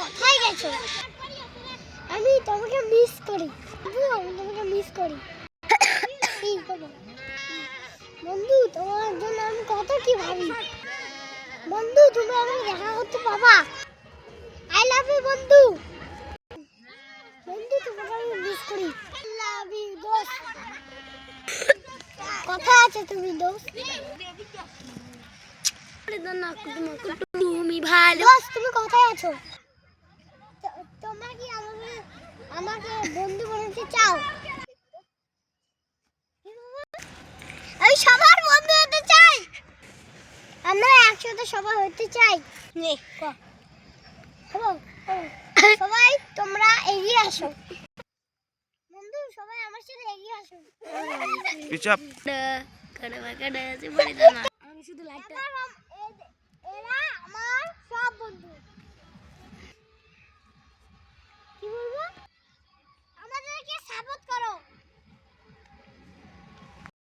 কোথায় গেছো? আমি তোমাকে মিস করি। আমি তোমাকে মিস করি। বন্ধু, তোমার জন্য আমি কত কি ভাবি। বন্ধু, তুমি আমাকে দেখা করতে পাবা? আই লাভ ইউ বন্ধু। বন্ধু, তোমাকে আমি মিস করি। লাভ ইউ দোস্ত। কোথায় আছো তুমি দোস্ত? তুমি ভালো দোস্ত, তুমি কোথায় আছো? তোমরা কি আমাকে বন্ধু বানাতে চাও? আমি সবার বন্ধু হতে চাই। আমরা একসাথে সবাই হতে চাই। সবাই তোমরা এগিয়ে আসো। বন্ধু, সবাই আমার সাথে এগিয়ে আসো। পিছাপ আমি শুধু লাইটটা